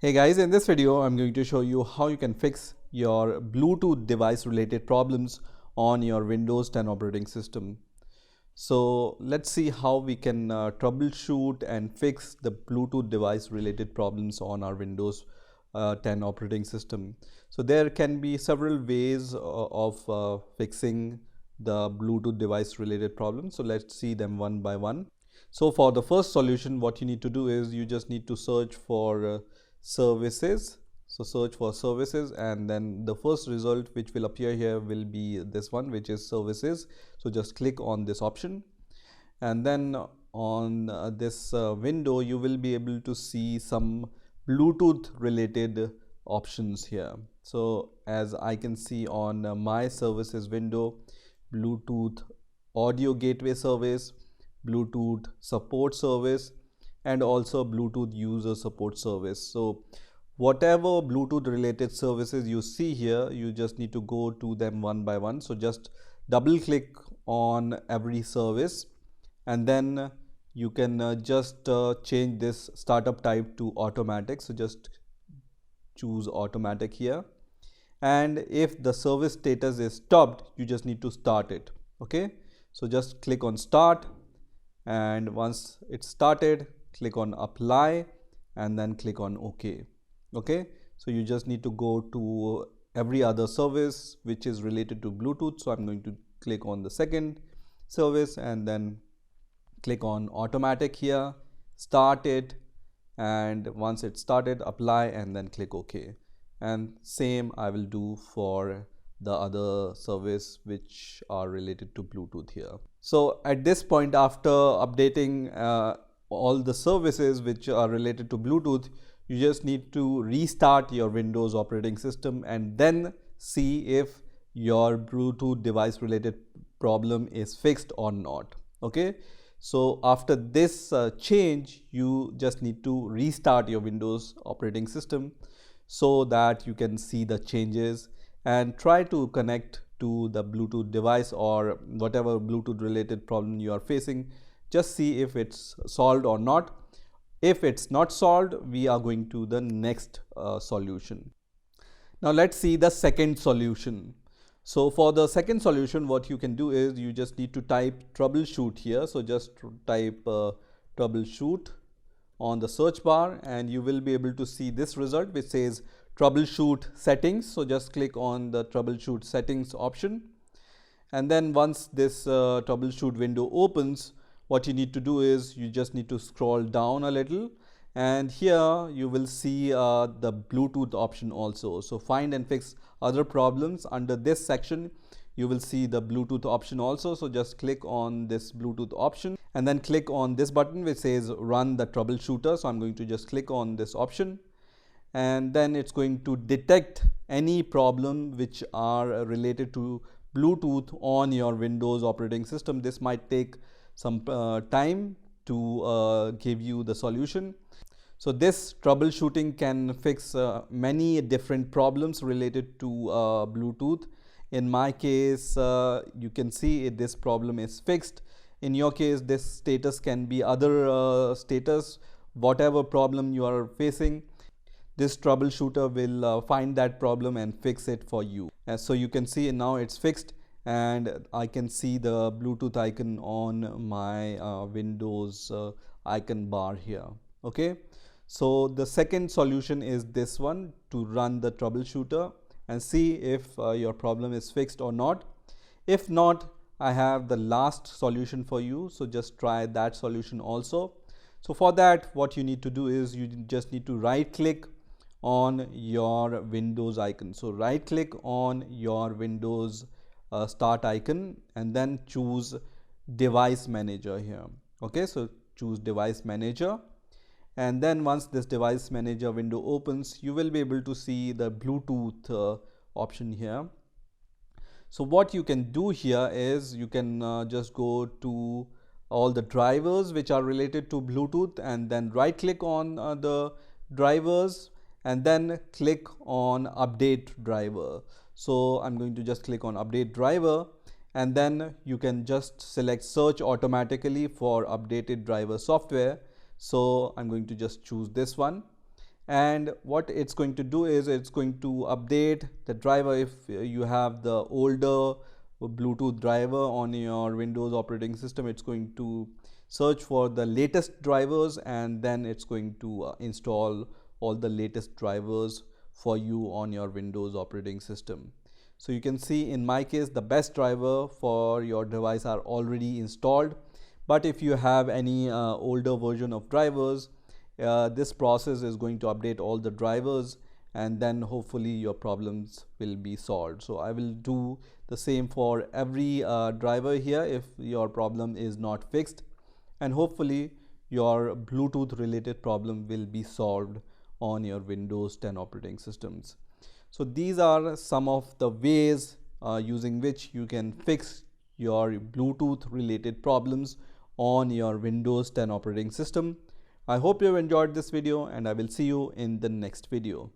Hey guys, in this video I'm going to show you how you can fix your Bluetooth device related problems on your Windows 10 operating system. So let's see how we can troubleshoot and fix the Bluetooth device related problems on our Windows 10 operating system. So there can be several ways of fixing the Bluetooth device related problems. So let's see them one by one. So for the first solution, what you need to do is you just need to search for services. So search for services, and then the first result which will appear here will be this one, which is services. So just click on this option, and then on this window you will be able to see some Bluetooth related options here. So as I can see on my services window, Bluetooth audio gateway service, Bluetooth support service, and also Bluetooth user support service. So whatever Bluetooth related services you see here, you just need to go to them one by one. So just double click on every service, and then you can just change this startup type to automatic. So just choose automatic here, and if the service status is stopped, you just need to start it. Okay, so just click on start, and once it's started, click on apply, and then click on OK. Okay, so you just need to go to every other service which is related to Bluetooth. So I'm going to click on the second service and then click on automatic here, start it, and once it's started, apply, and then click OK. And same I will do for the other service which are related to Bluetooth here. So at this point, after updating all the services which are related to Bluetooth, you just need to restart your Windows operating system and then see if your Bluetooth device related problem is fixed or not. Okay, so after this change, you just need to restart your Windows operating system so that you can see the changes, and try to connect to the Bluetooth device or whatever Bluetooth related problem you are facing. Just see if it's solved or not. If it's not solved, we are going to the next solution. Now let's see the second solution. So for the second solution, what you can do is you just need to type troubleshoot here. So just type troubleshoot on the search bar, and you will be able to see this result which says troubleshoot settings. So just click on the troubleshoot settings option, and then once this troubleshoot window opens, what you need to do is you just need to scroll down a little, and here you will see the Bluetooth option also. So find and fix other problems. Under this section you will see the Bluetooth option also. So just click on this Bluetooth option and then click on this button which says run the troubleshooter. So I'm going to just click on this option, and then it's going to detect any problem which are related to Bluetooth on your Windows operating system. This might take some time to give you the solution. So this troubleshooting can fix many different problems related to Bluetooth. In my case, you can see this problem is fixed. In your case, this status can be other status. Whatever problem you are facing, this troubleshooter will find that problem and fix it for you. So you can see now it's fixed, and I can see the Bluetooth icon on my Windows icon bar here. Okay, so the second solution is this one, to run the troubleshooter and see if your problem is fixed or not. If not, I have the last solution for you, so just try that solution also. So for that, what you need to do is you just need to right click on your Windows icon. So right click on your Windows start icon and then choose device manager here. Okay, so choose device manager, and then once this device manager window opens, you will be able to see the Bluetooth option here. So what you can do here is you can just go to all the drivers which are related to Bluetooth, and then right click on the drivers and then click on update driver. So I'm going to just click on update driver, and then you can just select search automatically for updated driver software. So I'm going to just choose this one, And what it's going to do is it's going to update the driver. If you have the older Bluetooth driver on your Windows operating system, it's going to search for the latest drivers, and then it's going to install all the latest drivers for you on your Windows operating system. So you can see in my case the best driver for your device are already installed, but if you have any older version of drivers, this process is going to update all the drivers, and then hopefully your problems will be solved. So I will do the same for every driver here if your problem is not fixed, and hopefully your Bluetooth related problem will be solved on your Windows 10 operating systems. So these are some of the ways using which you can fix your Bluetooth related problems on your Windows 10 operating system. I hope you have enjoyed this video, and I will see you in the next video.